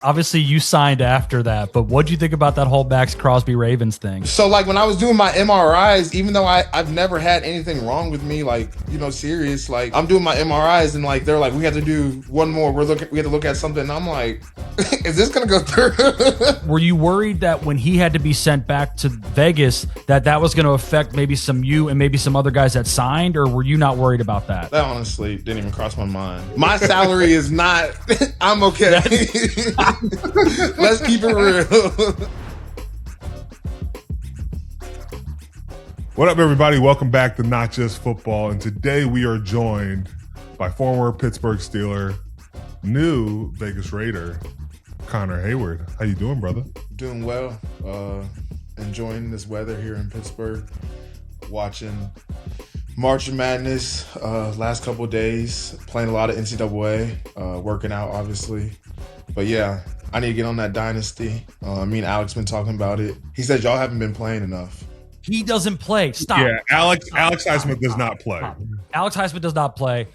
Obviously, you signed after that, but what do you think about that whole Maxx Crosby Ravens thing? So, like, when I was doing my MRIs, even though I've never had anything wrong with me, like, serious, like, I'm doing my MRIs and, like, they're like, we have to do one more. We have to look at something. And I'm like, is this going to go through? Were you worried that when he had to be sent back to Vegas, that was going to affect maybe you and maybe some other guys that signed, or were you not worried about that? That honestly didn't even cross my mind. My salary is not, I'm okay. Let's keep it real. What up, everybody? Welcome back to Not Just Football. And today we are joined by former Pittsburgh Steeler, new Vegas Raider, Connor Heyward. How you doing, brother? Doing well. Enjoying this weather here in Pittsburgh. Watching March of Madness last couple of days. Playing a lot of NCAA. Working out, obviously. But yeah, I need to get on that dynasty. Me and Alex been talking about it. He said y'all haven't been playing enough. He doesn't play. Stop. Yeah, Alex Highsmith does not play. Alex Highsmith does not play.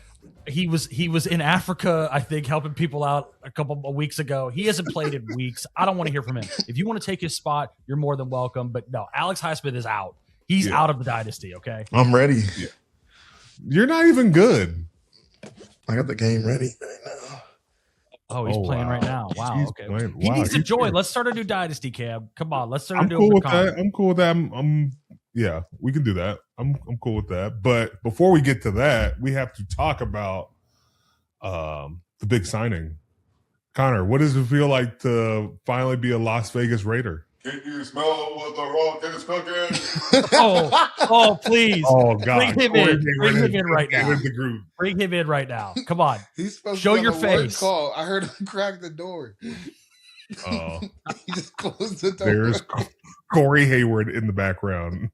He was in Africa, I think, helping people out a couple of weeks ago. He hasn't played in weeks. I don't want to hear from him. If you want to take his spot, you're more than welcome. But no, Alex Highsmith is out. He's out of the dynasty, okay? I'm ready. Yeah. You're not even good. I got the game ready right now. Oh, he's playing right now. Wow. He's okay. playing. He Wow, needs to he's join. playing. Let's start a new dynasty, Cam. Come on. Let's start a I'm new cool with Connor. that. I'm cool with that. Yeah, we can do that. I'm cool with that. But before we get to that, we have to talk about the big signing. Connor, what does it feel like to finally be a Las Vegas Raider? Can you smell what the Rock is cooking? oh, please. Oh, God. Bring him in. Bring him in right now. In the group. Bring him in right now. Come on. He's supposed Show to be your on the work face. Call. I heard him crack the door. He just closed the door. There's Corey Heyward in the background.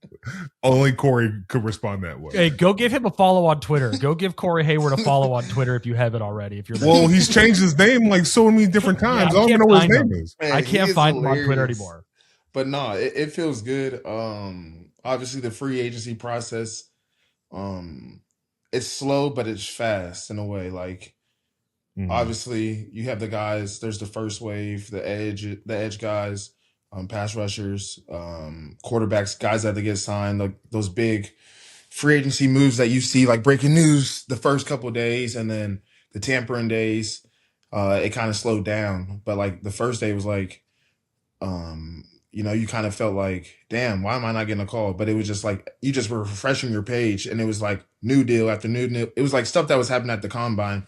Only Corey could respond that way. Hey, go give him a follow on Twitter. Go give Corey Heyward a follow on Twitter if you haven't already. If you're Well, he's changed his name like so many different times. Yeah, I don't even know what his name is. Man, I he can't is find him on hilarious. Twitter anymore. But no, it feels good. Obviously the free agency process, it's slow, but it's fast in a way. Like, obviously you have the guys, there's the first wave, the edge guys, pass rushers, quarterbacks, guys that have to get signed, like those big free agency moves that you see, like breaking news the first couple of days, and then the tampering days, it kind of slowed down. But like the first day was like, you kind of felt like, damn, why am I not getting a call? But it was just like, you just were refreshing your page, and it was like new deal after new deal. It was like stuff that was happening at the combine.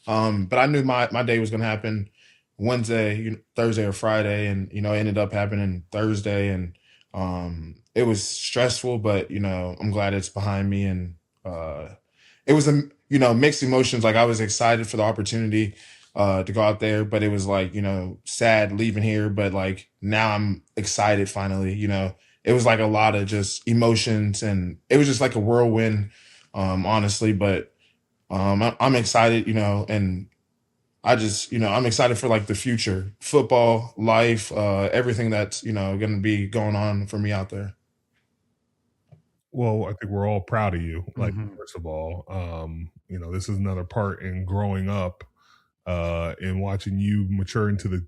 But I knew my day was going to happen Wednesday, Thursday or Friday. And, it ended up happening Thursday. And it was stressful, but, I'm glad it's behind me. And it was, mixed emotions. Like, I was excited for the opportunity to go out there, but it was like, sad leaving here. But like, now I'm excited finally. It was like a lot of just emotions, and it was just like a whirlwind, honestly. But I'm excited, and I just, I'm excited for like the future, football, life, everything that's, going to be going on for me out there. Well, I think we're all proud of you. Like, first of all, this is another part in growing up and watching you mature into the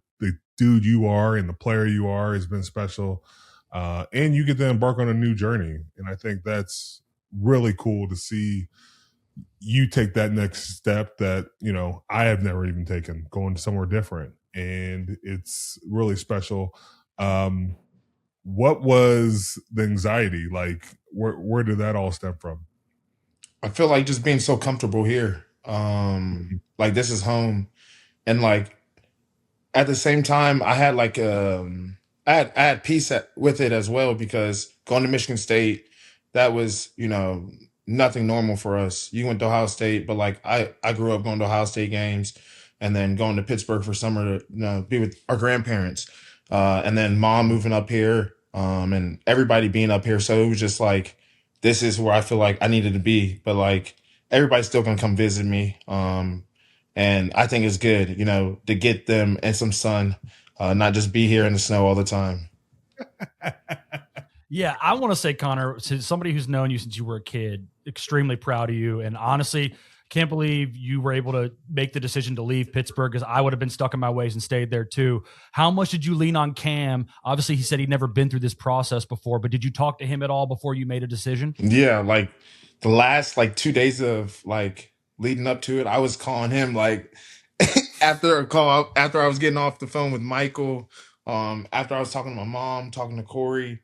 dude you are and the player you are has been special. And you get to embark on a new journey. And I think that's really cool to see you take that next step that, I have never even taken, going somewhere different. And it's really special. What was the anxiety? Like, where did that all stem from? I feel like just being so comfortable here. Like, this is home. And like, at the same time, I had like, I had peace with it as well, because going to Michigan State, that was, nothing normal for us. You went to Ohio State, but like I grew up going to Ohio State games, and then going to Pittsburgh for summer to be with our grandparents, and then mom moving up here, and everybody being up here. So it was just like, this is where I feel like I needed to be. But like, everybody's still gonna come visit me, and I think it's good, to get them and some sun, not just be here in the snow all the time. Yeah, I want to say, Connor, to somebody who's known you since you were a kid, extremely proud of you. And honestly, Can't believe you were able to make the decision to leave Pittsburgh, because I would have been stuck in my ways and stayed there too. How much did you lean on Cam? Obviously, he said he'd never been through this process before, but did you talk to him at all before you made a decision? Yeah, like the last 2 days of leading up to it, I was calling him after I was getting off the phone with Michael, after I was talking to my mom, talking to Corey,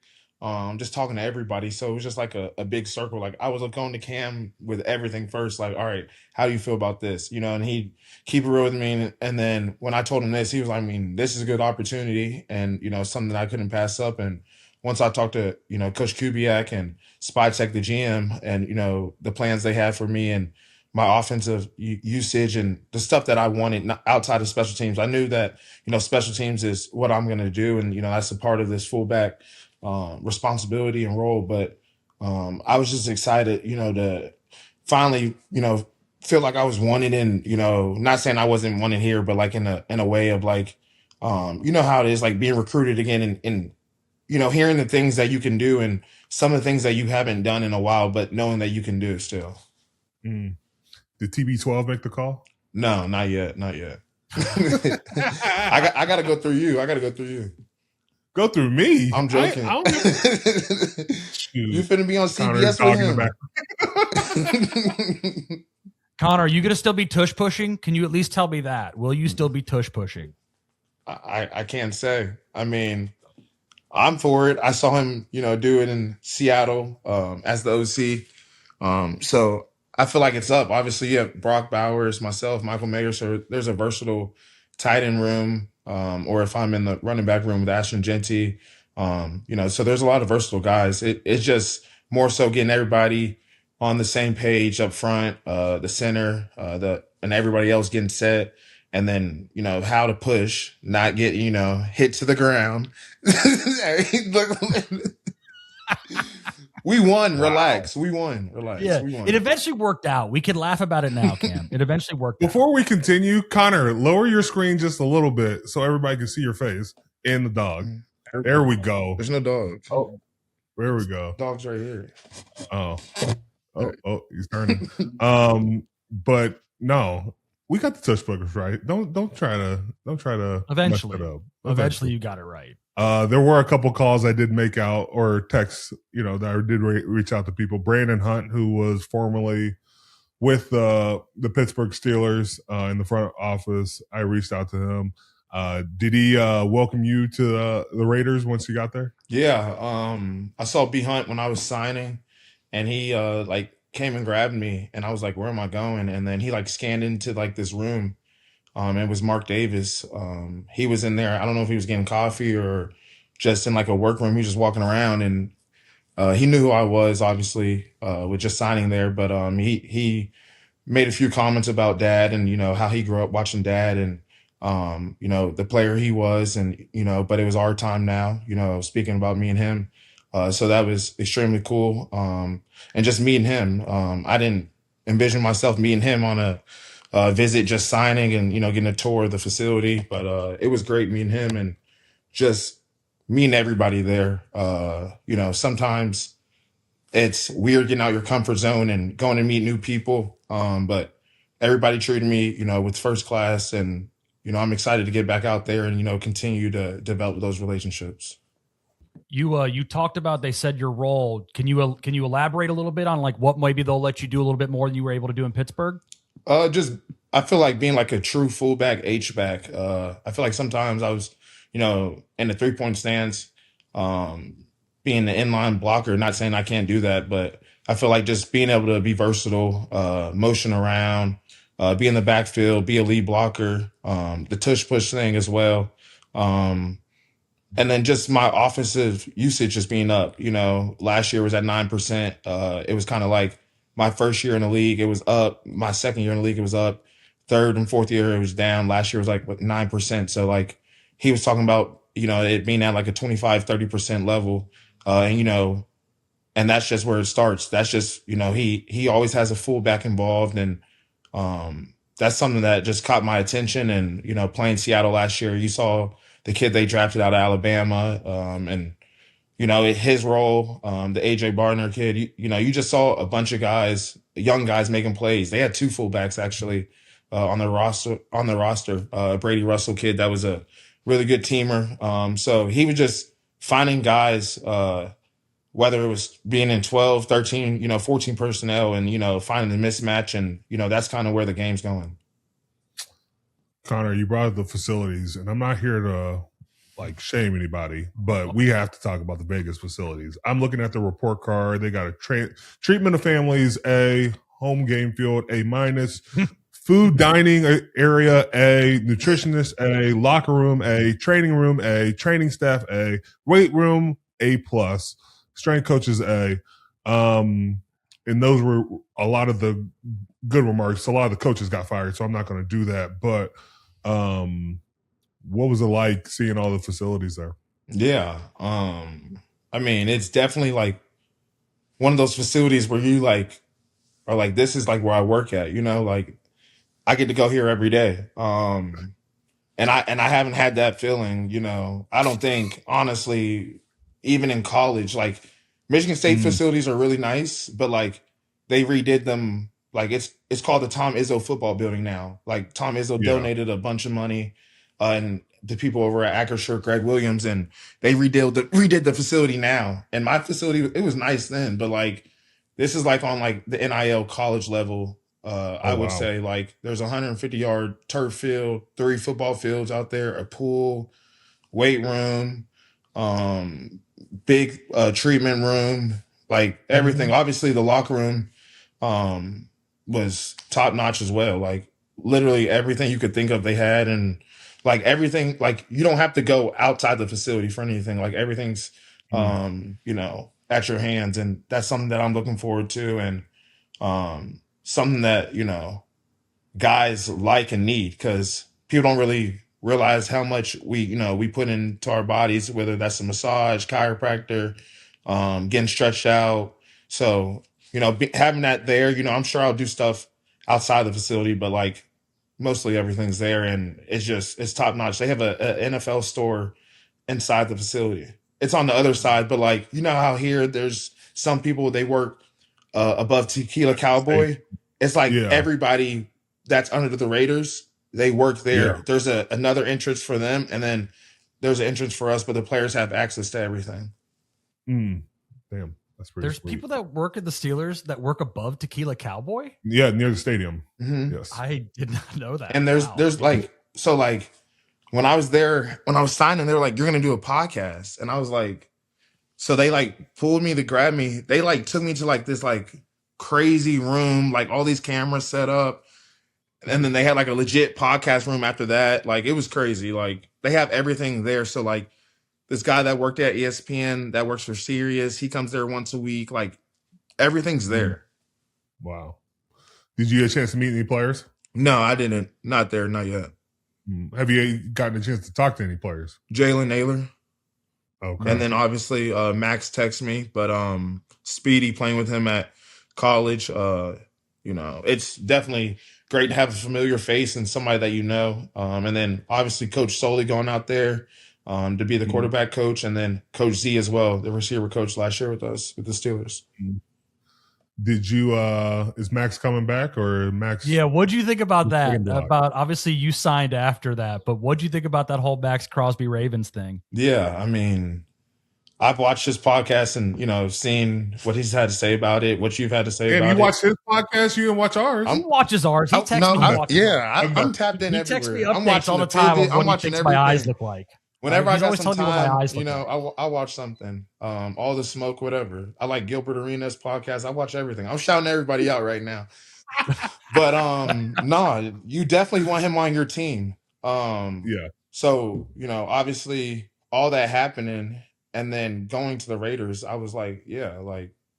just talking to everybody. So it was just like a big circle. Like I was going to Cam with everything first. Like, all right, how do you feel about this? And he'd keep it real with me. And then when I told him this, he was like, I mean, this is a good opportunity and, something that I couldn't pass up. And once I talked to, Coach Kubiak and Spytek, the GM, and, the plans they had for me and my offensive usage and the stuff that I wanted outside of special teams, I knew that, special teams is what I'm going to do. And, that's a part of this fullback responsibility and role. But I was just excited, to finally, feel like I was wanted in, not saying I wasn't wanted here, but in a way of how it is being recruited again and hearing the things that you can do and some of the things that you haven't done in a while, but knowing that you can do it still. Mm. Did TB12 make the call? No, not yet. Not yet. I got to go through you. Go through me? I'm joking. You finna be on CBS with him. Connor, are you going to still be tush pushing? Can you at least tell me that? Will you still be tush pushing? I can't say. I mean, I'm for it. I saw him, do it in Seattle as the OC. So I feel like it's up. Obviously, you have Brock Bowers, myself, Michael Mayer. So there's a versatile tight end room. Or if I'm in the running back room with Ashton Genty, so there's a lot of versatile guys. It's just more so getting everybody on the same page up front, the center, and everybody else getting set. And then, how to push, not get, hit to the ground. We won. Wow. Relax. We won. Relax. Yeah, we won. It eventually worked out. We can laugh about it now, Cam. It eventually worked Before we continue, Connor, lower your screen just a little bit so everybody can see your face and the dog. There we go. There's no dog. Oh, there we go. Dog's right here. Oh, he's turning. But no, we got the touch boogers right. Don't try to eventually mess it up. Eventually, you got it right. There were a couple calls I did make out or texts, that I did reach out to people. Brandon Hunt, who was formerly with the Pittsburgh Steelers in the front office, I reached out to him. Did he welcome you to the Raiders once you got there? Yeah, I saw B Hunt when I was signing, and he came and grabbed me, and I was like, "Where am I going?" And then he scanned into this room. It was Mark Davis. He was in there. I don't know if he was getting coffee or just in a workroom. He was just walking around, and he knew who I was, obviously, with just signing there. But he made a few comments about Dad and how he grew up watching Dad and the player he was, and but it was our time now. Speaking about me and him, so that was extremely cool. And just meeting him, I didn't envision myself meeting him on a visit, just signing and getting a tour of the facility, but it was great meeting him and just meeting everybody there. Sometimes it's weird getting out your comfort zone and going to meet new people, but everybody treated me with first class, and I'm excited to get back out there and continue to develop those relationships. You talked about, they said your role. Can you elaborate a little bit on what maybe they'll let you do a little bit more than you were able to do in Pittsburgh? I feel like being a true fullback, H-back. I feel like sometimes I was, in the 3-point stance, being the inline blocker, not saying I can't do that, but I feel like just being able to be versatile, motion around, be in the backfield, be a lead blocker, the tush push thing as well. And then just my offensive usage just being up, last year was at 9%. It was kind of my first year in the league, it was up. My second year in the league, it was up. Third and fourth year, it was down. Last year was 9%. So he was talking about, it being at a 25, 30% level. And that's just where it starts. That's just, he always has a fullback involved. And that's something that just caught my attention. And, playing Seattle last year, you saw the kid they drafted out of Alabama. And, his role, the AJ Barner kid, you just saw a bunch of guys, young guys making plays. They had 2 fullbacks actually on the roster, Brady Russell kid that was a really good teamer. So he was just finding guys, whether it was being in 12, 13, 14 personnel and, finding the mismatch. And, that's kind of where the game's going. Connor, you brought up the facilities, and I'm not here to shame anybody, but we have to talk about the Vegas facilities. I'm looking at the report card. They got a treatment of families, A, home game field, A-, food dining area, A, nutritionist, A, locker room, A, training staff, A, weight room, A+, strength coaches, A. And those were a lot of the good remarks. A lot of the coaches got fired, so I'm not going to do that. But what was it like seeing all the facilities there? Yeah. It's definitely one of those facilities where you are like, this is where I work at, I get to go here every day. And I haven't had that feeling, I don't think, honestly, even in college, Michigan State facilities are really nice, but they redid them. It's called the Tom Izzo football building now. Tom Izzo donated a bunch of money and the people over at Acrisure, Greg Williams, and they redid the facility now. And my facility, it was nice then, but this is on the NIL college level. I would say there's a 150-yard turf field, 3 football fields out there, a pool, weight room, big treatment room, everything. Obviously the locker room was top notch as well. Literally everything you could think of they had, and everything, you don't have to go outside the facility for anything. Everything's at your hands, and that's something that I'm looking forward to, and something that guys like and need, because people don't really realize how much we put into our bodies, whether that's a massage, chiropractor, getting stretched out. So having that there, I'm sure I'll do stuff outside the facility, but mostly everything's there, and it's top notch. They have a NFL store inside the facility. It's on the other side, but how here there's some people, they work above Tequila Cowboy. It's everybody that's under the Raiders, they work there. Yeah. There's another entrance for them, and then there's an entrance for us, but the players have access to everything. Damn, that's pretty. There's sweet. people that work at the Steelers that work above Tequila Cowboy. Yeah, near the stadium. Mm-hmm. Yes, I did not know that. And there's when I was there, when I was signing, they were like, "You're gonna do a podcast," and I was like, so they pulled me to grab me. They took me to this crazy room, all these cameras set up, and then they had a legit podcast room after that. It was crazy. They have everything there. So this guy that worked at ESPN that works for Sirius, he comes there once a week. Everything's there. Wow. Did you get a chance to meet any players? No, I didn't. Not there. Not yet. Have you gotten a chance to talk to any players? Jalen Naylor. Okay. And then obviously Maxx texts me, but Speedy, playing with him at college, it's definitely great to have a familiar face and somebody that and then obviously Coach Soley going out there to be the quarterback coach, and then Coach Z as well, the receiver coach last year with us with the Steelers. Did you is Maxx coming back, or Maxx? Yeah, what'd you think about that? About, obviously you signed after that, but what'd you think about that whole Maxx Crosby Ravens thing? Yeah, I've watched his podcast and seen what he's had to say about it, what you've had to say about it. And you watched his podcast, you didn't watch ours. He watches ours. He texts me. I'm tapped in everywhere. He texts me I'm updates all the time of what he thinks my eyes look like. Whenever I got some time, I I watch something. All the smoke, whatever. I like Gilbert Arenas' podcast. I watch everything. I'm shouting everybody out right now. But no, you definitely want him on your team. Yeah. So, obviously all that happening and then going to the Raiders, I was like, yeah,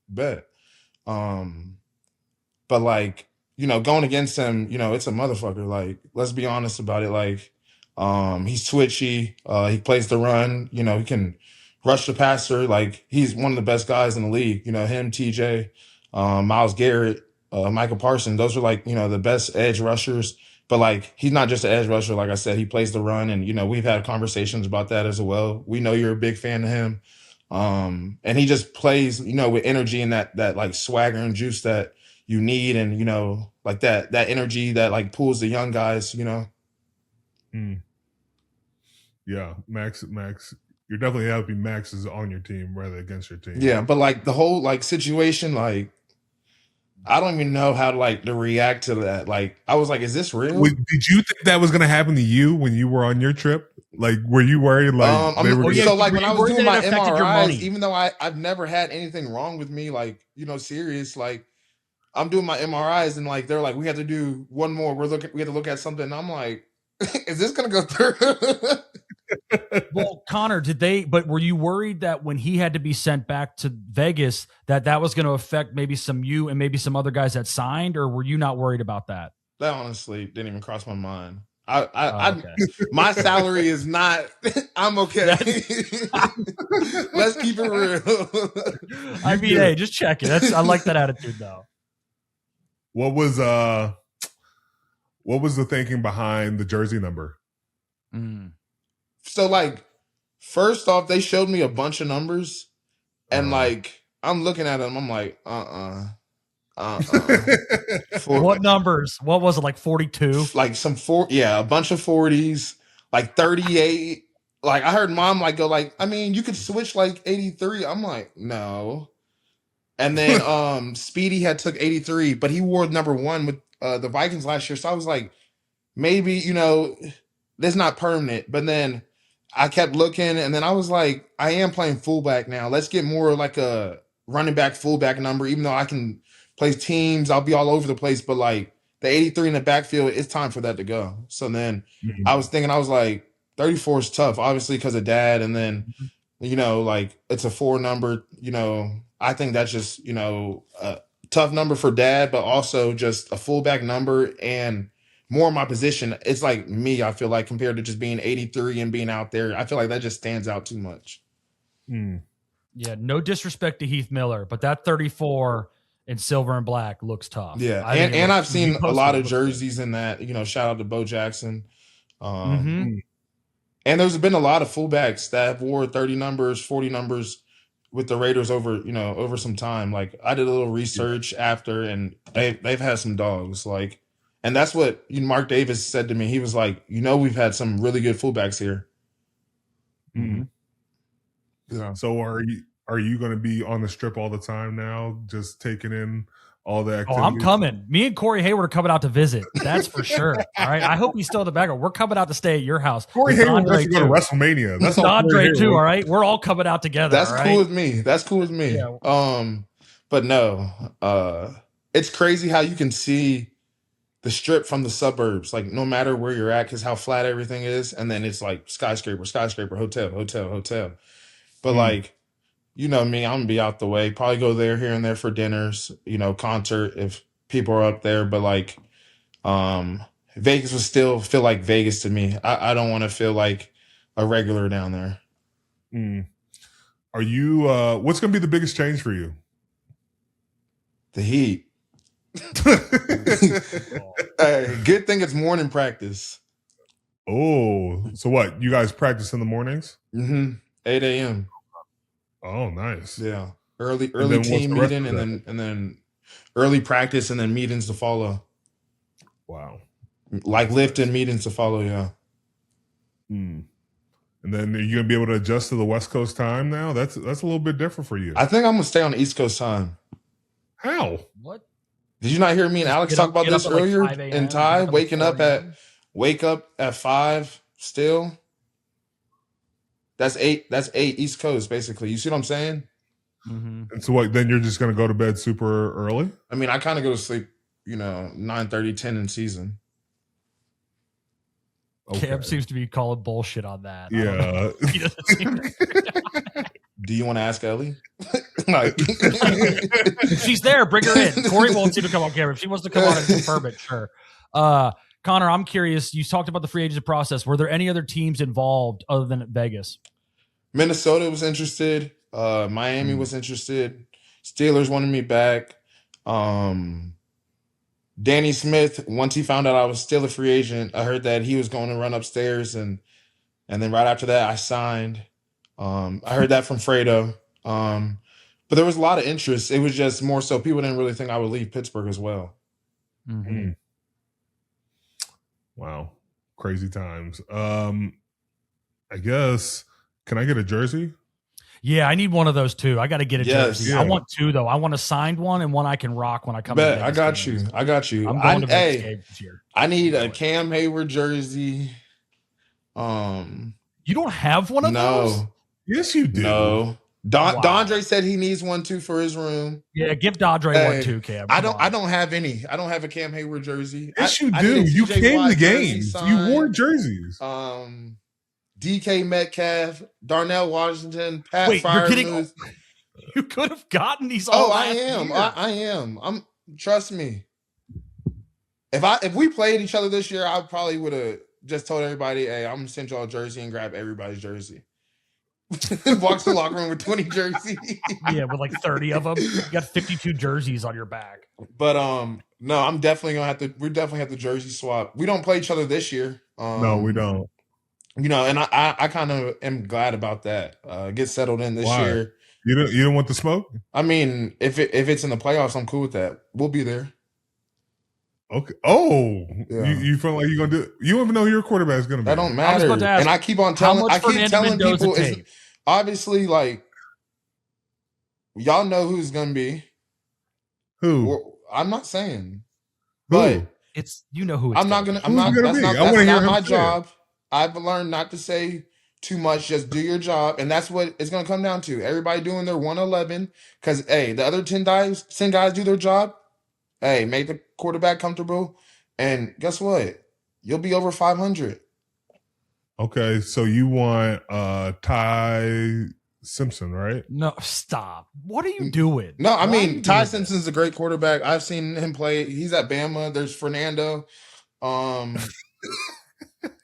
bet. But going against him, it's a motherfucker. Let's be honest about it. He's twitchy. He plays the run. He can rush the passer. He's one of the best guys in the league. Him, TJ, Myles Garrett, Michael Parsons. Those are the best edge rushers. But he's not just an edge rusher. Like I said, he plays the run, and we've had conversations about that as well. We know you're a big fan of him. And he just plays, with energy and that like swagger and juice that you need, and like that energy that like pulls the young guys. Yeah, Maxx, you're definitely happy Maxx is on your team rather against your team. Yeah, but like the whole like situation, like I don't even know how to react to that. Like I was like, is this real? Did you think that was going to happen to you when you were on your trip? Like, were you worried? Like, so like when I was doing my MRIs, even though I've never had anything wrong with me, like serious, like I'm doing my MRIs and like they're like, we have to do one more. We have to look at something. And I'm like, is this gonna go through? Well, Connor, but were you worried that when he had to be sent back to Vegas, that was going to affect maybe you and maybe some other guys that signed, or were you not worried about that? That honestly didn't even cross my mind. Okay. My salary is not. I'm okay. Let's keep it real. I mean, hey, just check it. I like that attitude, though. What was the thinking behind the jersey number? So like, first off, they showed me a bunch of numbers, and like I'm looking at them, I'm like, What numbers? What was it, like 42? Like a bunch of 40s, like 38. Like I heard mom like go like, I mean, you could switch like 83. I'm like, no. And then Speedy had took 83, but he wore number 1 with the Vikings last year. So I was like, maybe, that's not permanent. But then I kept looking, and then I was like, I am playing fullback now. Let's get more like a running back, fullback number, even though I can play teams. I'll be all over the place. But like the 83 in the backfield, it's time for that to go. So then I was thinking, I was like, 34 is tough, obviously, because of dad. And then, like it's a 4 number, I think that's just, a tough number for dad, but also just a fullback number and more in my position. It's like me, I feel like, compared to just being 83 and being out there, I feel like that just stands out too much. Yeah, no disrespect to Heath Miller, but that 34 in silver and black looks tough. Yeah, and I've seen a lot of jerseys in that, shout out to Bo Jackson. And there's been a lot of fullbacks that have wore 30 numbers, 40 numbers with the Raiders over some time. Like I did a little research after, and they've had some dogs. Like, and that's what Mark Davis said to me. He was like, we've had some really good fullbacks here. Yeah. So are you going to be on the strip all the time now, just taking in all the activities? Oh, I'm coming. Me and Corey Heyward are coming out to visit. That's for sure. All right. I hope he's still in the background. We're coming out to stay at your house. Corey Heyward wants to go to WrestleMania. That's all. Andre too. All right. We're all coming out together. That's cool with me. That's cool with me. Yeah. But no, it's crazy how you can see the strip from the suburbs, like no matter where you're at, because how flat everything is. And then it's like skyscraper, hotel. But like, me, I'm gonna be out the way. Probably go there here and there for dinners, concert if people are up there. But like, Vegas would still feel like Vegas to me. I don't want to feel like a regular down there. Are you? What's gonna be the biggest change for you? The heat. Hey, good thing it's morning practice. Oh, so what? You guys practice in the mornings? 8 a.m. Oh, nice. Yeah, early team meeting, and then early practice, and then meetings to follow. Wow, like lifting meetings to follow. Yeah. And then are you gonna be able to adjust to the West Coast time now? That's a little bit different for you. I think I'm gonna stay on the East Coast time. How? What? Did you not hear me and Alex talk about this earlier? And Ty wake up at 5 still. That's 8 East Coast, basically. You see what I'm saying? And so what, then you're just going to go to bed super early? I mean, I kind of go to sleep, 9:30, 10 in season. Okay. Cam seems to be calling bullshit on that. Yeah. He doesn't seem to... Do you want to ask Ellie? If she's there, bring her in. Corey won't seem to come on camera. If she wants to come on and confirm it, sure. Connor, I'm curious. You talked about the free agency process. Were there any other teams involved other than Vegas? Minnesota was interested. Miami was interested. Steelers wanted me back. Danny Smith, once he found out I was still a free agent, I heard that he was going to run upstairs, and then right after that, I signed. I heard that from Fredo. But there was a lot of interest. It was just more so people didn't really think I would leave Pittsburgh as well. Mm-hmm. Wow. Crazy times. I guess, can I get a jersey? Yeah, I need one of those too. I got to get a jersey. yeah. I want two though. I want a signed one and one I can rock when I come. Bet to I got you. I got you. I'm going to Vegas games this year. I need a Cam Heyward jersey. You don't have one of those? Yes, you do. No. Dondre said he needs one too for his room. Yeah, give Dondre one too, Cam. I don't have any. I don't have a Cam Heyward jersey. Yes, you do. You came to games. You wore jerseys. DK Metcalf, Darnell Washington, Pat Wait, Fryer. you're kidding? You could have gotten these all. I am. I am. Trust me. If we played each other this year, I probably would have just told everybody, hey, I'm gonna send y'all a jersey and grab everybody's jersey. Walks to the locker room with 20 jerseys. Yeah, with like 30 of them. You got 52 jerseys on your back. But no, I'm definitely gonna have to. We definitely have to jersey swap. We don't play each other this year. No, we don't. You know, and I kind of am glad about that. Get settled in this year. You don't want the smoke? I mean, if it's in the playoffs, I'm cool with that. We'll be there. Okay. Oh, yeah. You feel like you're gonna do? You don't even know who your quarterback is gonna be. That don't matter. And I keep on telling. I keep telling people. It's obviously like y'all know who's gonna be. Who? I'm not saying. But it's you know who. It's I'm not gonna. I'm not. That's not my job. I've learned not to say too much. Just do your job, and that's what it's gonna come down to. Everybody doing their 111 because hey, the other 10 guys do their job. Hey, make the quarterback comfortable, and guess what? You'll be over 500. Okay, so you want Ty Simpson, right? No, stop. What are you doing? No, I mean Ty Simpson's a great quarterback. I've seen him play. He's at Bama. There's Fernando.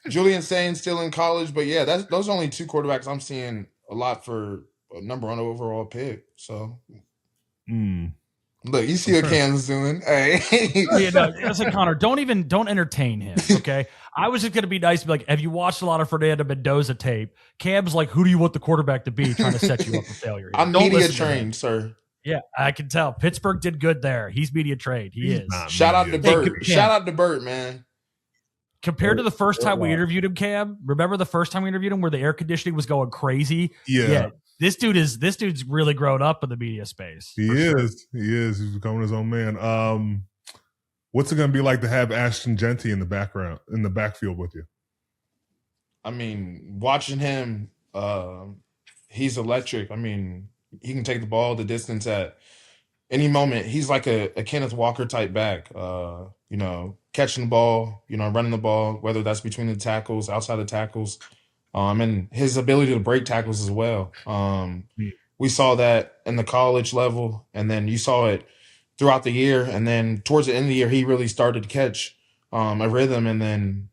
Julian Sainz still in college, but yeah, those are only 2 quarterbacks I'm seeing a lot for a number 1 overall pick. So, look, you see what Cam's doing. Hey, yeah, no, listen, Connor, don't entertain him. Okay, I was just gonna be nice, and be like, have you watched a lot of Fernando Mendoza tape? Cam's like, who do you want the quarterback to be? Trying to set you up for failure. I'm media trained, sir. Yeah, I can tell. Pittsburgh did good there. He's media trained. He is. Shout out to Bert. Shout out to Bert, man. Compared to the first time we interviewed him, Cam, remember the first time we interviewed him where the air conditioning was going crazy? Yeah. This dude's really grown up in the media space. He is. He's becoming his own man. What's it gonna be like to have Ashton Genty in the backfield with you? I mean, watching him, he's electric. I mean, he can take the ball the distance at any moment. He's like a Kenneth Walker type back. You know, catching the ball, you know, running the ball, whether that's between the tackles, outside the tackles, and his ability to break tackles as well. We saw that in the college level, and then you saw it throughout the year. And then towards the end of the year, he really started to catch a rhythm. And then,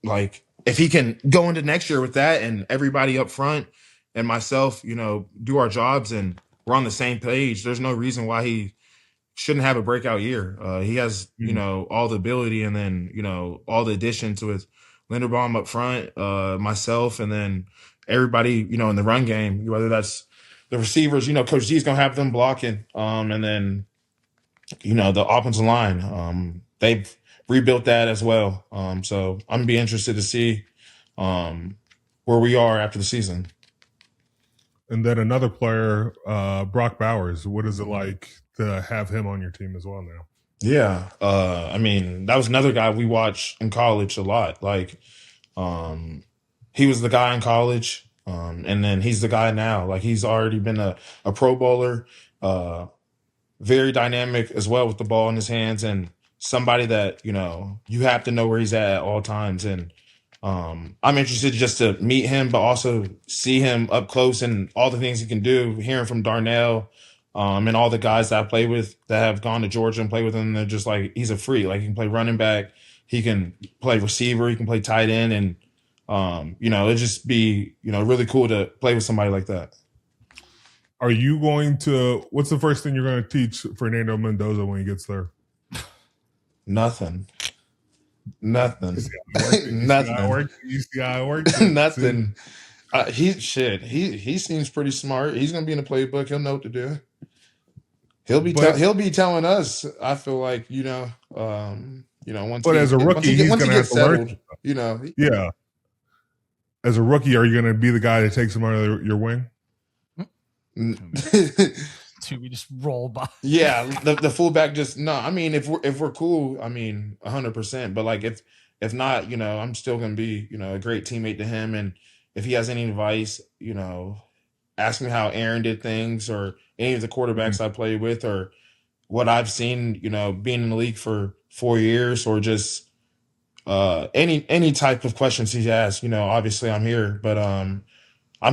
like, if he can go into next year with that and everybody up front and myself, you know, do our jobs and we're on the same page, there's no reason why he shouldn't have a breakout year. He has, you know, all the ability, and then, you know, all the additions with Linderbaum up front, myself, and then everybody, you know, in the run game, whether that's the receivers, you know, Coach G's going to have them blocking. And then, you know, the offensive line, they've rebuilt that as well. So I'm going to be interested to see where we are after the season. And then another player, Brock Bowers. What is it like to have him on your team as well now? Yeah. I mean, that was another guy we watched in college a lot. Like, he was the guy in college, and then he's the guy now. Like, he's already been a Pro Bowler, very dynamic as well with the ball in his hands, and somebody that, you know, you have to know where he's at all times. And I'm interested just to meet him, but also see him up close and all the things he can do, hearing from Darnell, and all the guys that I play with that have gone to Georgia and play with him. They're just like, he's a freak. Like, he can play running back, he can play receiver, he can play tight end. And, you know, it'd just be, you know, really cool to play with somebody like that. Are you going to, what's the first thing you're going to teach Fernando Mendoza when he gets there? Nothing. You see how it works? Nothing. He seems pretty smart. He's gonna be in the playbook. He'll know what to do. He'll be telling us. I feel like once But as a rookie, he's going to have to learn. Yeah. As a rookie, are you going to be the guy that takes him under your wing? We just roll by. Yeah, the fullback just no. I mean, if we're cool, I mean, 100%. But like if not, I'm still going to be a great teammate to him. And if he has any advice, ask me how Aaron did things or any of the quarterbacks I played with or what I've seen, being in the league for 4 years or just any type of questions he has, obviously I'm here, but I'm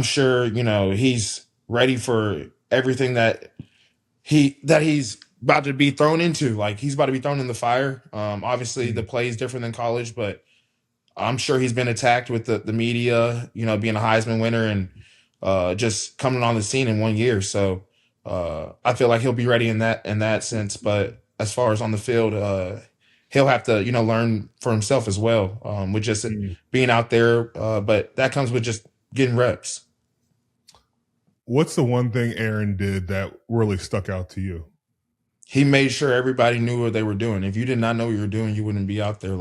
sure, he's ready for everything that he's about to be thrown into. Like he's about to be thrown in the fire. Obviously the play is different than college, but I'm sure he's been attacked with the media, being a Heisman winner and just coming on the scene in 1 year. So I feel like he'll be ready in that sense. But as far as on the field, he'll have to, learn for himself as well, with just being out there. But that comes with just getting reps. What's the one thing Aaron did that really stuck out to you? He made sure everybody knew what they were doing. If you did not know what you were doing, you wouldn't be out there.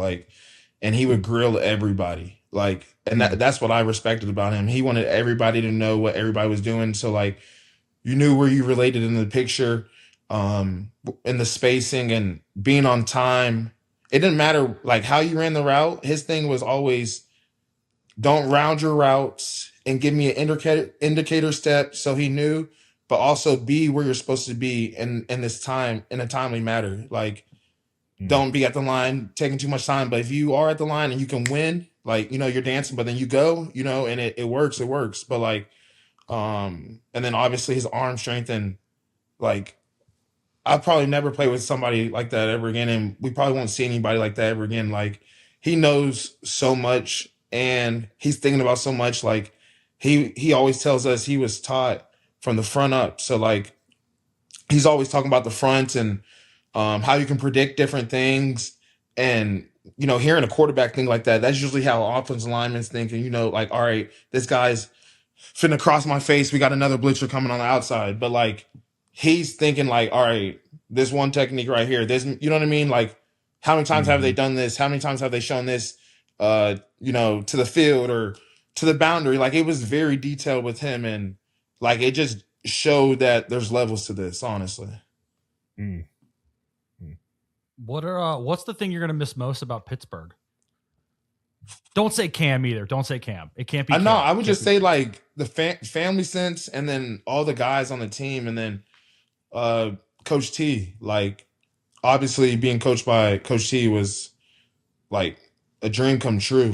And he would grill everybody. And that's what I respected about him. He wanted everybody to know what everybody was doing. So you knew where you related in the picture, in the spacing and being on time. It didn't matter how you ran the route. His thing was always don't round your routes and give me an indicator step. So he knew, but also be where you're supposed to be in this time, in a timely manner. Don't be at the line taking too much time. But if you are at the line and you can win, you're dancing, but then you go, and it works. But and then obviously his arm strength and I'll probably never play with somebody like that ever again. And we probably won't see anybody like that ever again. He knows so much and he's thinking about so much. He always tells us he was taught from the front up. So he's always talking about the front and how you can predict different things. And, hearing a quarterback think like that, that's usually how offensive linemen's think. And, all right, this guy's finna cross my face. We got another blitzer coming on the outside. But he's thinking all right, this one technique right here. This, you know what I mean? How many times have they done this? How many times have they shown this, to the field or to the boundary? It was very detailed with him. And it just showed that there's levels to this, honestly. What's the thing you're going to miss most about Pittsburgh? Don't say Cam either. Don't say Cam. It can't be. No, I would just say the family sense, and then all the guys on the team, and then Coach T. Obviously being coached by Coach T was a dream come true.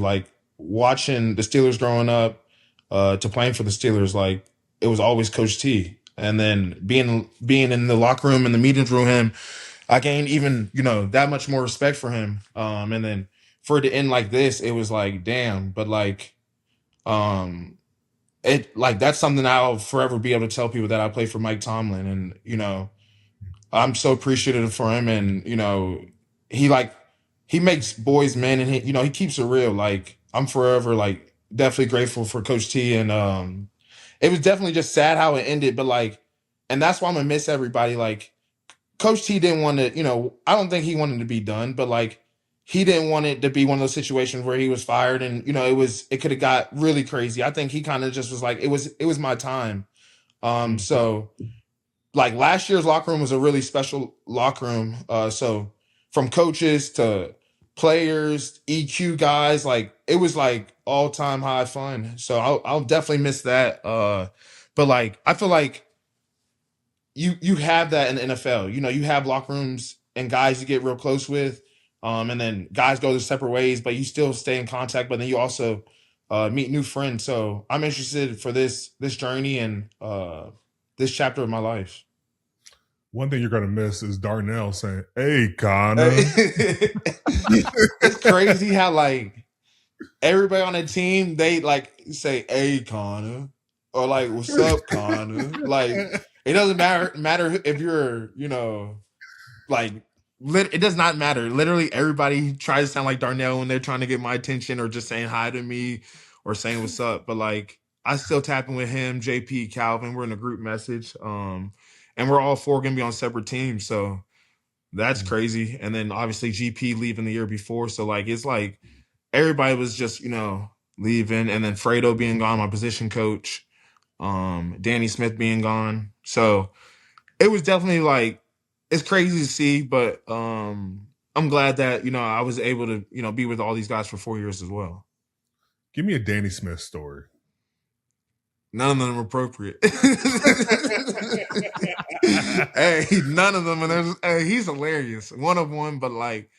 Watching the Steelers growing up to playing for the Steelers, it was always Coach T. And then being in the locker room and the meetings room, him, I gained even that much more respect for him. And then for it to end like this, it was damn. But that's something I'll forever be able to tell people, that I play for Mike Tomlin, and I'm so appreciative for him, and he makes boys men, and he keeps it real. I'm forever definitely grateful for Coach T, and it was definitely just sad how it ended, but and that's why I'm gonna miss everybody. Coach T didn't want to, I don't think he wanted to be done, but he didn't want it to be one of those situations where he was fired and, it could have got really crazy. I think he kind of just was it was my time. So last year's locker room was a really special locker room. So from coaches to players, EQ guys, it was all time high fun. So I'll definitely miss that. But I feel you have that in the NFL, you have locker rooms and guys you get real close with. And then guys go their separate ways, but you still stay in contact. But then you also meet new friends. So I'm interested for this journey and this chapter of my life. One thing you're going to miss is Darnell saying, "Hey, Connor." It's crazy how everybody on the team, they say, "Hey, Connor," or "What's up, Connor?" It doesn't matter if you're, it does not matter. Literally everybody tries to sound like Darnell when they're trying to get my attention or just saying hi to me or saying what's up. But I still tapping with him, JP, Calvin. We're in a group message. And we're all 4 gonna be on separate teams. So that's crazy. And then obviously GP leaving the year before. So like it's like everybody was just, leaving. And then Fredo being gone, my position coach, Danny Smith being gone. So it was definitely like it's crazy to see, but I'm glad that, I was able to, be with all these guys for 4 years as well. Give me a Danny Smith story. None of them are appropriate. Hey, none of them. And he's hilarious. One of one, but like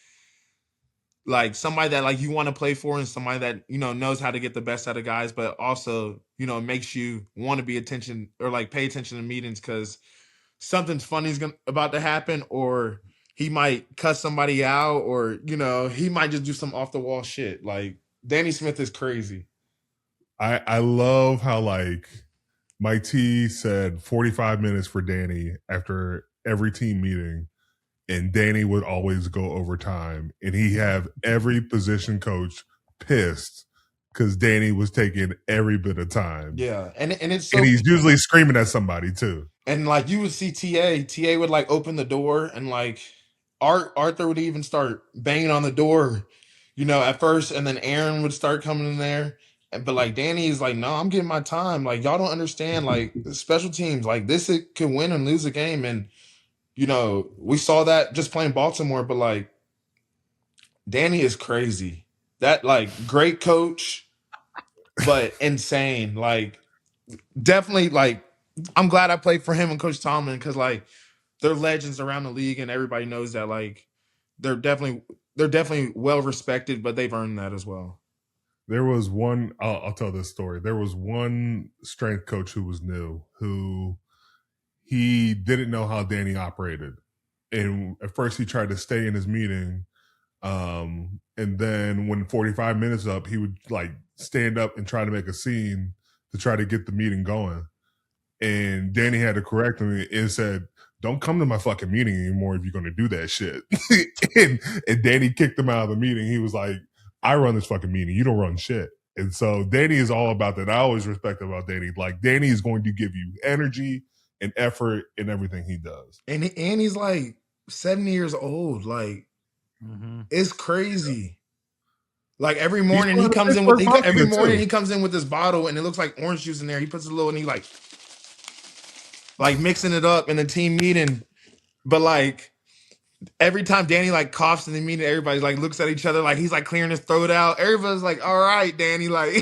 somebody that like you want to play for and somebody that, knows how to get the best out of guys, but also, makes you want to be attention or like pay attention to meetings because something's funny is about to happen, or he might cuss somebody out, or, he might just do some off the wall shit. Like Danny Smith is crazy. I love how like Mike T said 45 minutes for Danny after every team meeting, and Danny would always go overtime, and he have every position coach pissed because Danny was taking every bit of time. Yeah, and it's and he's usually screaming at somebody too. And like you would see TA would like open the door, and like Arthur would even start banging on the door, at first, and then Aaron would start coming in there. But like Danny is like, no, I'm getting my time. Like y'all don't understand. Like special teams, like this, it can win and lose a game. And we saw that just playing Baltimore. But like Danny is crazy. That like great coach, but insane. Like definitely like I'm glad I played for him and Coach Tomlin because like they're legends around the league and everybody knows that like they're definitely well respected, but they've earned that as well. There was one, I'll tell this story. There was one strength coach who was new, who he didn't know how Danny operated. And at first he tried to stay in his meeting. And then when 45 minutes up, he would like stand up and try to make a scene to try to get the meeting going. And Danny had to correct him and said, don't come to my fucking meeting anymore if you're going to do that shit. and Danny kicked him out of the meeting. He was like, I run this fucking meeting. You don't run shit. And so Danny is all about that. I always respect about Danny. Like Danny is going to give you energy and effort in everything he does. And he's like 70 years old. Like it's crazy. Like every morning he comes in with he comes in with this bottle and it looks like orange juice in there. He puts a little and he like mixing it up in the team meeting. But like every time Danny like coughs in the meeting, everybody like looks at each other like he's like clearing his throat out. Everybody's like, all right, Danny. Like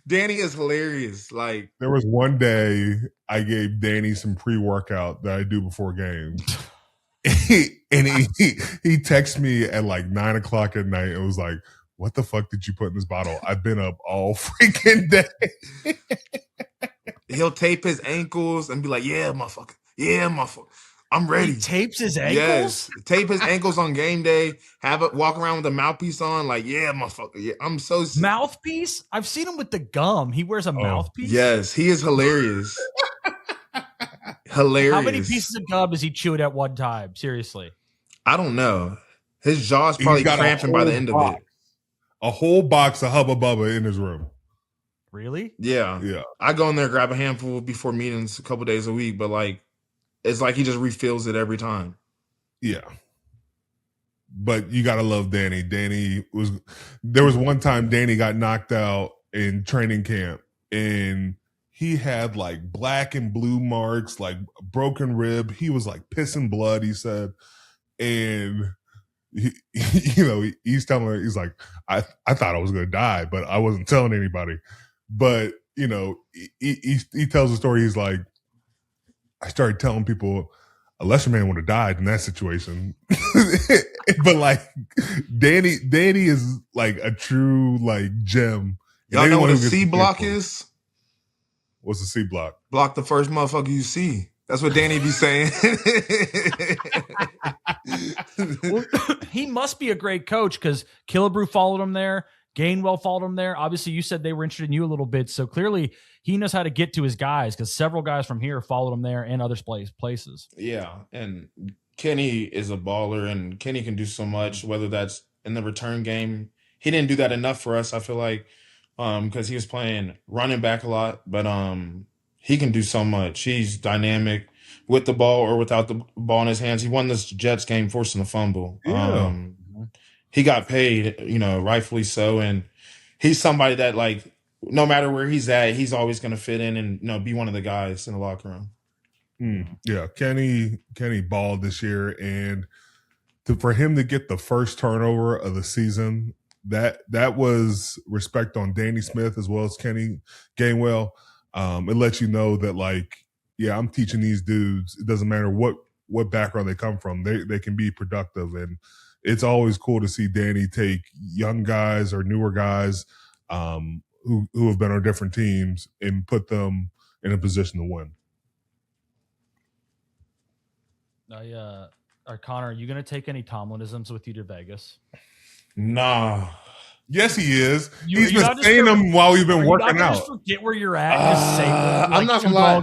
Danny is hilarious. Like there was one day I gave Danny some pre-workout that I do before games. and he texted me at like 9:00 at night and was like, what the fuck did you put in this bottle? I've been up all freaking day. He'll tape his ankles and be like, yeah, motherfucker. Yeah, motherfucker. I'm ready. He tapes his ankles? Yes. Tape his ankles on game day. Have it walk around with a mouthpiece on. Like, yeah, motherfucker. Yeah, I'm so sick. Mouthpiece? I've seen him with the gum. He wears a mouthpiece? Yes, he is hilarious. Hilarious. How many pieces of gum does he chew at one time? Seriously. I don't know. His jaw's probably cramping by the end of it. A whole box of Hubba Bubba in his room. Really? Yeah. Yeah. I go in there, grab a handful before meetings a couple days a week, but like, it's like he just refills it every time. Yeah. But you got to love Danny. There was one time Danny got knocked out in training camp and he had like black and blue marks, like broken rib. He was like pissing blood, he said. And he's telling her, he's like, I thought I was going to die, but I wasn't telling anybody. But, he tells the story. He's like, I started telling people a lesser man would have died in that situation. But like Danny is like a true like gem. Y'all know what a C block is? What's a C block? Block the first motherfucker you see. That's what Danny be saying. Well, he must be a great coach because Killebrew followed him there. Gainwell followed him there. Obviously, you said they were interested in you a little bit. So clearly he knows how to get to his guys because several guys from here followed him there and other places. Yeah. And Kenny is a baller and Kenny can do so much, whether that's in the return game. He didn't do that enough for us. I feel like because he was playing running back a lot, but he can do so much. He's dynamic with the ball or without the ball in his hands. He won this Jets game forcing a fumble. Yeah. He got paid, rightfully so, and he's somebody that like no matter where he's at, he's always going to fit in and be one of the guys in the locker room. Yeah, Kenny balled this year, and for him to get the first turnover of the season, that was respect on Danny Smith as well as Kenny Gainwell. It lets you know that like, yeah, I'm teaching these dudes. It doesn't matter what background they come from. They can be productive, and it's always cool to see Danny take young guys or newer guys who have been on different teams and put them in a position to win. Connor, are you going to take any Tomlinisms with you to Vegas? Nah. Yes, he is. He's been saying them while we've been working out. Just forget where you're at. And just say them, I'm not gonna lie.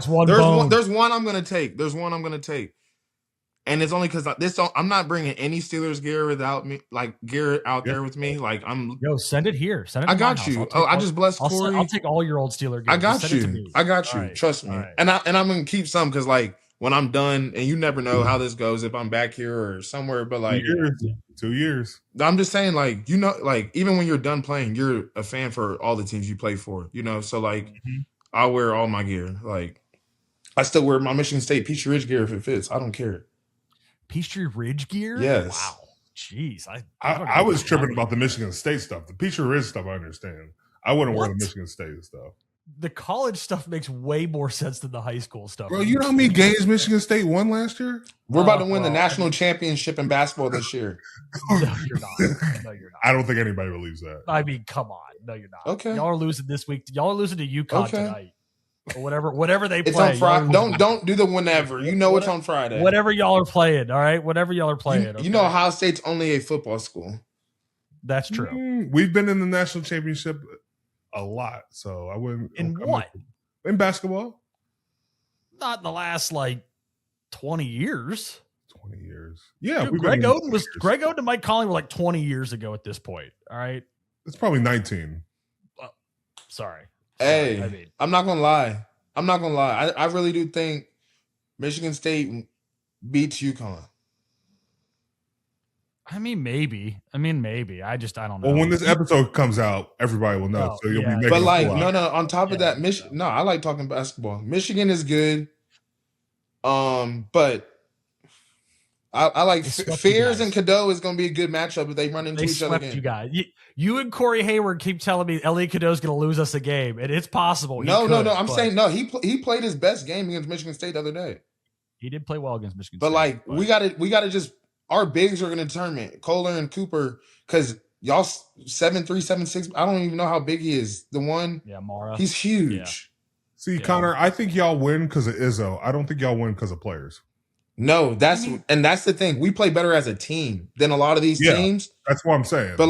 There's one I'm gonna take. And it's only because I'm not bringing any Steelers gear without me, like gear out there with me. Like send it here. Send it. I got you. I just blessed Corey. I'll take all your old Steeler gear. I got you. I got you. Right. Trust me. Right. And I'm gonna keep some because like when I'm done, and you never know how this goes if I'm back here or somewhere. But like 2 years. I'm just saying, like like even when you're done playing, you're a fan for all the teams you play for. So like I'll wear all my gear. Like I still wear my Michigan State Peachtree Ridge gear if it fits. I don't care. Peachtree Ridge gear? Yes. Wow. Jeez. I was tripping about the Michigan State stuff. The Peachtree Ridge stuff, I understand. I wouldn't wear the Michigan State stuff. The college stuff makes way more sense than the high school stuff. Bro, you know how many games Michigan State won last year? We're about to win the national championship in basketball this year. No, you're not. No, you're not. I don't think anybody believes that. I mean, come on. No, you're not. Okay. Y'all are losing this week. Y'all are losing to UConn tonight. Or whatever they play. It's on Friday. Don't do the whenever. You know it's on Friday. Whatever y'all are playing, all right? Whatever y'all are playing. Okay? You know Ohio State's only a football school. That's true. We've been in the national championship a lot, so I wouldn't. In what? In basketball? Not in the last 20 years. 20 years. Yeah. Dude, Greg Oden and Mike Conley were 20 years ago at this point. All right. It's probably 19. Sorry. Hey, I'm not gonna lie. I really do think Michigan State beats UConn. I mean, maybe. I don't know. Well, when this episode comes out, everybody will know. So you'll be making. But no. On top of that, I like talking basketball. Michigan is good. But I like Fears and Cadeau is going to be a good matchup if they run into each other again. You guys, you and Corey Heyward keep telling me Elliot Cadeau is going to lose us a game, and it's possible. No. I'm saying no. He played his best game against Michigan State the other day. He did play well against Michigan State. But we got to just our bigs are going to determine Kohler and Cooper because y'all 7'3", 7'6". I don't even know how big he is. The one, Mara. He's huge. Yeah. See, Connor, I think y'all win because of Izzo. I don't think y'all win because of players. No, that's the thing. We play better as a team than a lot of these teams. That's what I'm saying. But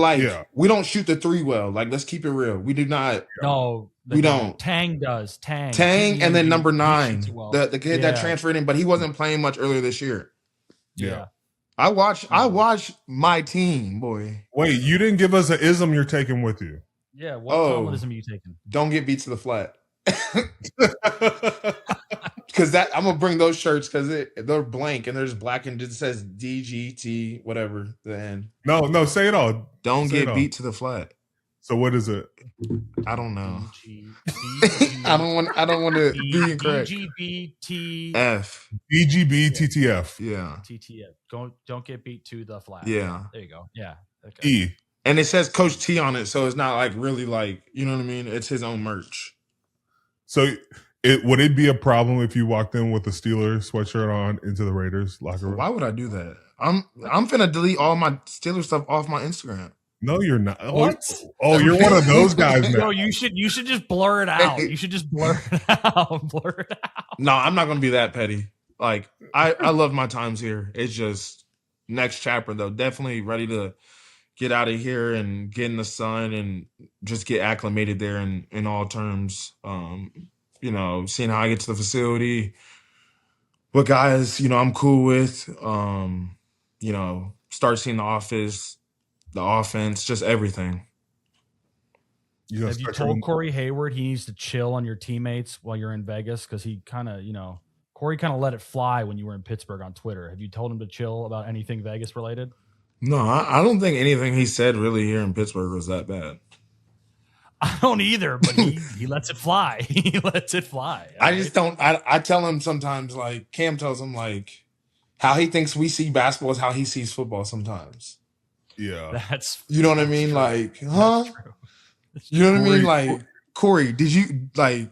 we don't shoot the three well. Let's keep it real. We do not. No, we don't. Tang does. Tang, and then number 9, the kid that transferred in, but he wasn't playing much earlier this year. Yeah. I watched my team, boy. Wait, you didn't give us an ism you're taking with you. Yeah, what Tomlinism are you taking? Don't get beat to the flat. Because I'm gonna bring those shirts because they're blank and there's black and it says DGT whatever the end. No, say it all. Don't get beat to the flat. So what is it? I don't know. I don't want to be incorrect. DGBTF. DGBTTF. Yeah. TTF. Don't get beat to the flat. Yeah. There you go. Yeah. Okay. E. And it says Coach T on it, so it's not really you know what I mean? It's his own merch. So would it be a problem if you walked in with a Steelers sweatshirt on into the Raiders locker room? Why would I do that? I'm finna delete all my Steelers stuff off my Instagram. No, you're not. What? Oh, you're one of those guys now. No, you should just blur it out. You should just blur it out. Blur it out. No, I'm not gonna be that petty. I love my times here. It's just next chapter though. Definitely ready to get out of here and get in the sun and just get acclimated there in all terms. Seeing how I get to the facility, what guys, I'm cool with, start seeing the office, the offense, just everything. Have you told Corey Heyward he needs to chill on your teammates while you're in Vegas? Because he kind of, Corey kind of let it fly when you were in Pittsburgh on Twitter. Have you told him to chill about anything Vegas related? No, I don't think anything he said really here in Pittsburgh was that bad. I don't either, but he lets it fly. He lets it fly. I just don't. I tell him sometimes, like Cam tells him, like how he thinks we see basketball is how he sees football sometimes. Yeah, you know what I mean? True. Like, huh? You know what I mean? Like, Corey, did you like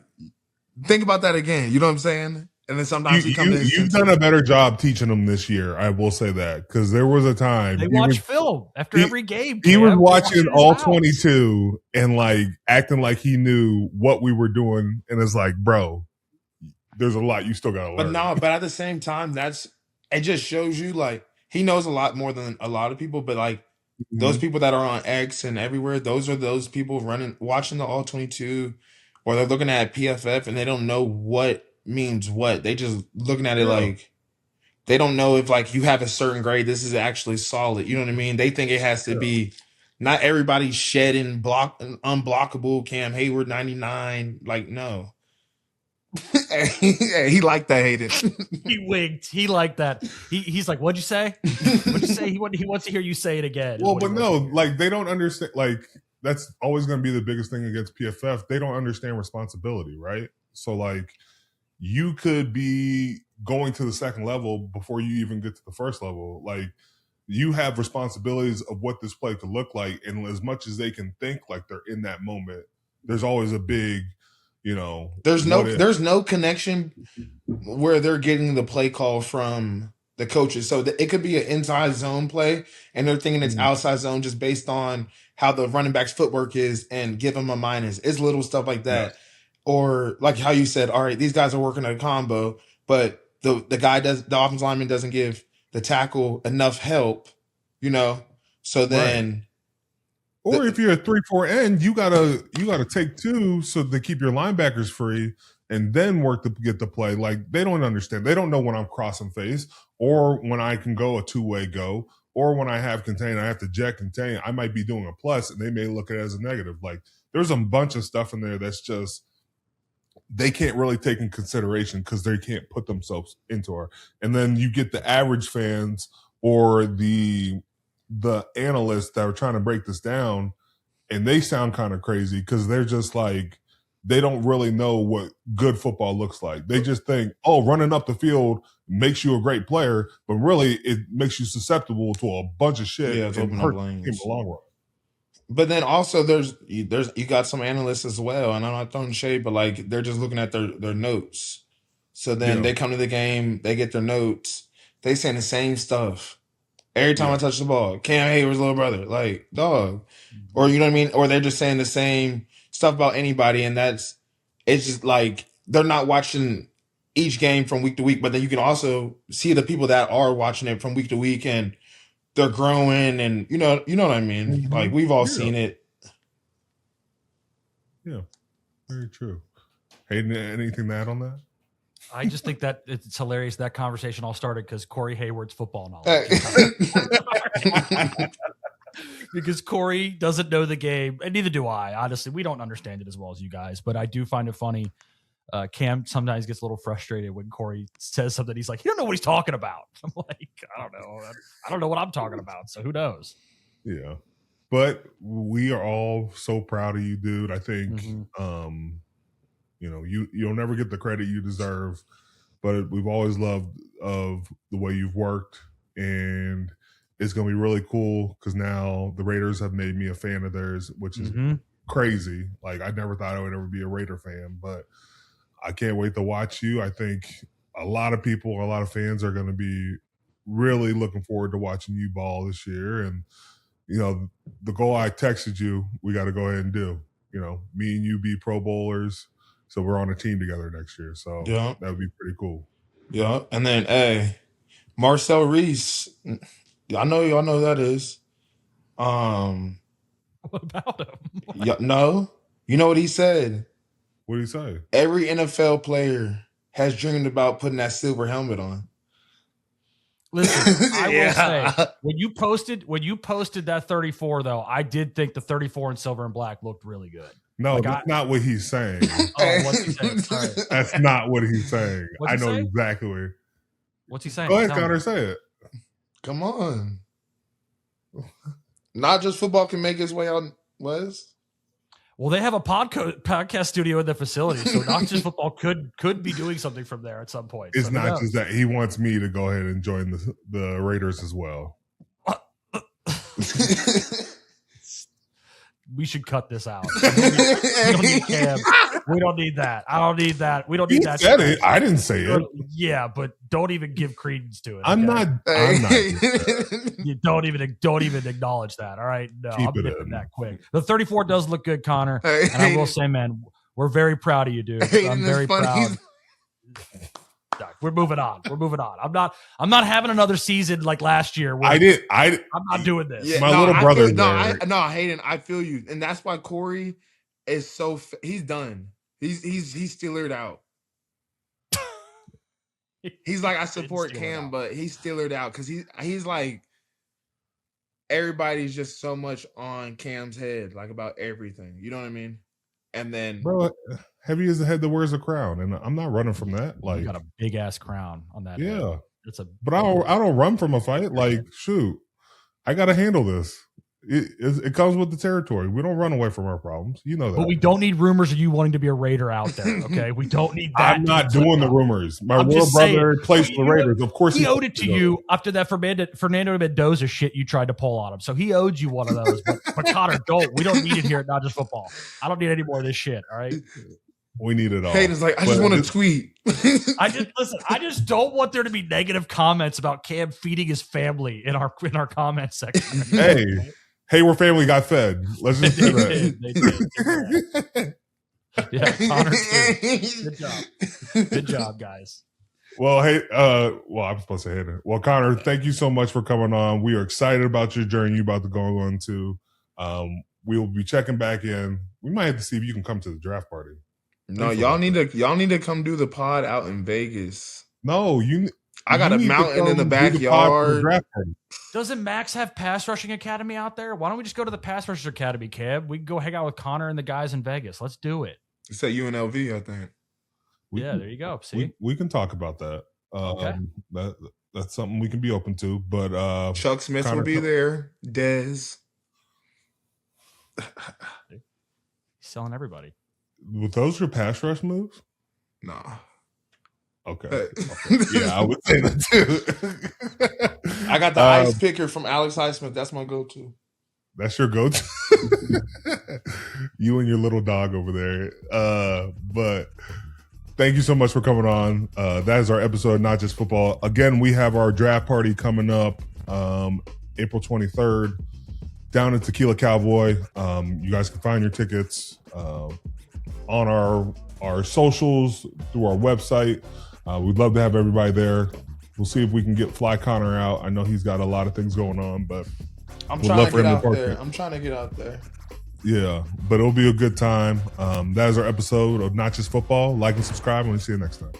think about that again? You know what I'm saying? And then sometimes you've done a better job teaching them this year. I will say that, because there was a time they watch film after every game. He was watching all 22 and like acting like he knew what we were doing, and it's like, bro, there's a lot you still gotta learn. But at the same time, it just shows you like he knows a lot more than a lot of people. But like those people that are on X and everywhere, those are those people watching the all 22, or they're looking at PFF and they don't know what means what. They just looking at it like they don't know if like you have a certain grade, this is actually solid. You know what I mean? They think it has to be. Not everybody's shedding unblockable Cam Heyward 99. Like, no. He liked that, Hayden. He winked. He liked that. He's like, what'd you say? What'd you say? He wants to hear you say it again. Well, but no, like they don't understand. Like that's always going to be the biggest thing against PFF. They don't understand responsibility, right? So like you could be going to the second level before you even get to the first level. Like you have responsibilities of what this play could look like. And as much as they can think like they're in that moment, there's always a big, there's no connection where they're getting the play call from the coaches. So it could be an inside zone play and they're thinking it's outside zone just based on how the running back's footwork is and give them a minus. It's little stuff like that. Yeah. Or like how you said, all right, these guys are working a combo, but the offensive lineman doesn't give the tackle enough help, So then, right. Or if you're a 3-4 end, you gotta take two so to keep your linebackers free, and then work to get the play. Like they don't understand. They don't know when I'm crossing face, or when I can go a two-way go, or when I have contain, I have to jet contain. I might be doing a plus, and they may look at it as a negative. Like there's a bunch of stuff in there that's just they can't really take in consideration because they can't put themselves into it. And then you get the average fans or the analysts that are trying to break this down, and they sound kind of crazy because they're just like, they don't really know what good football looks like. They just think, running up the field makes you a great player, but really it makes you susceptible to a bunch of shit and hurt in the long run. But then also you got some analysts as well, and I'm not throwing shade, but like they're just looking at their notes. So then they come to the game, they get their notes, they saying the same stuff every time I touch the ball. Cam Heyward's little brother, like dog, or you know what I mean, or they're just saying the same stuff about anybody, and it's just like they're not watching each game from week to week. But then you can also see the people that are watching it from week to week and they're growing, and you know what I mean? Mm-hmm. Like we've all seen it. Yeah, very true. Hayden, anything to add on that? I just think that it's hilarious that conversation all started because Corey Heyward's football knowledge. Because Corey doesn't know the game, and neither do I. Honestly, we don't understand it as well as you guys, but I do find it funny. Cam sometimes gets a little frustrated when Corey says something. He's like, he don't know what he's talking about. I'm like, I don't know. I don't know what I'm talking about. So who knows? Yeah. But we are all so proud of you, dude. I think, you'll never get the credit you deserve, but we've always loved of the way you've worked, and it's going to be really cool because now the Raiders have made me a fan of theirs, which is crazy. Like I never thought I would ever be a Raider fan, but I can't wait to watch you. I think a lot of fans are going to be really looking forward to watching you ball this year. And, the goal I texted you, we got to go ahead and do, me and you be Pro Bowlers. So we're on a team together next year. So that would be pretty cool. Yeah. And then, Marcel Reese, I know y'all know who that is. What about him? No. You know what he said? What did he say? Every NFL player has dreamed about putting that silver helmet on. Listen, I will say when you posted that 34 though, I did think the 34 in silver and black looked really good. No, Like, that's not what he's saying. Oh, what's he saying? Sorry. That's not what he's saying. What's I he know saying? exactly. What's he saying? Go ahead, Tell me. Connor, say it. Come on. Not just football can make its way out west. Well, they have a podcast studio in their facility, so not just football could be doing something from there at some point. It's So who not knows? just that he wants me to go ahead and join the Raiders as well. We should cut this out. We don't need Cam. We don't need that. I don't need that. We don't He need that. said it. I didn't say it. Yeah, but don't even give credence to it. I'm okay? not. You don't even acknowledge that. All right, no, Keep I'm it nipping in. that quick. The 34 does look good, Connor, Hey, and I will say, man, we're very proud of you, dude. Hayden I'm is very funny. proud. We're moving on. I'm not having another season like last year. Where I'm not doing this. Yeah, My little brother's there. No, Hayden, I feel you, and that's why Corey is so. He's done. He's Steelered out. He's like, I support Steelered Cam, out. but he's Steelered out because he's like, everybody's just so much on Cam's head, like about everything. You know what I mean? And then, Bro, heavy is the head that wears a crown, and I'm not running from that. You Like, got a big ass crown on that. yeah, head. It's a. but I don't run from a fight. Like, shoot, I got to handle this. It comes with the territory. We don't run away from our problems. You know that. But we don't need rumors of you wanting to be a Raider out there. Okay, we don't need that. I'm not doing the rumors. My I'm little just brother saying, plays for the Raiders. Of course, he owed it to you after that Fernando Mendoza shit you tried to pull on him. So he owed you one of those. But Connor, we don't need it here at Not Just Football. I don't need any more of this shit. All right. We need it all. Hayden's like, I just But want to tweet. I just don't want there to be negative comments about Cam feeding his family in our comment section. Hey, Heyward family got fed. Let's just They do that. did. Yeah, Connor too. Good job. Good job, guys. Well, hey, I'm supposed to hit it. Well, Connor, thank you so much for coming on. We are excited about your journey you're about to go on to. We will be checking back in. We might have to see if you can come to the draft party. No, y'all need to come do the pod out in Vegas. No, I got you a need to mountain in the come do the pod for the backyard. draft party. Doesn't Maxx have pass rushing academy out there? Why don't we just go to the pass rushing academy, Kev? We can go hang out with Connor and the guys in Vegas. Let's do it. It's at UNLV, I think. Yeah, there you go. See, We can talk about that. Okay. That's something we can be open to. But Chuck Smith Connor, will be there. Dez. he's selling everybody. were those your pass rush moves? Nah. Okay. Yeah, I would say that too. I got the ice picker from Alex Highsmith. That's my go-to. That's your go-to. You and your little dog over there. But thank you so much for coming on. That is our episode of Not Just Football. Again, we have our draft party coming up April 23rd down at Tequila Cowboy. You guys can find your tickets on our socials, through our website. We'd love to have everybody there. We'll see if we can get Fly Connor out. I know he's got a lot of things going on, but I'm we'd trying love to for get him to out partake. there. I'm trying to get out there. Yeah, but it'll be a good time. That is our episode of Not Just Football. Like and subscribe, and we'll see you next time.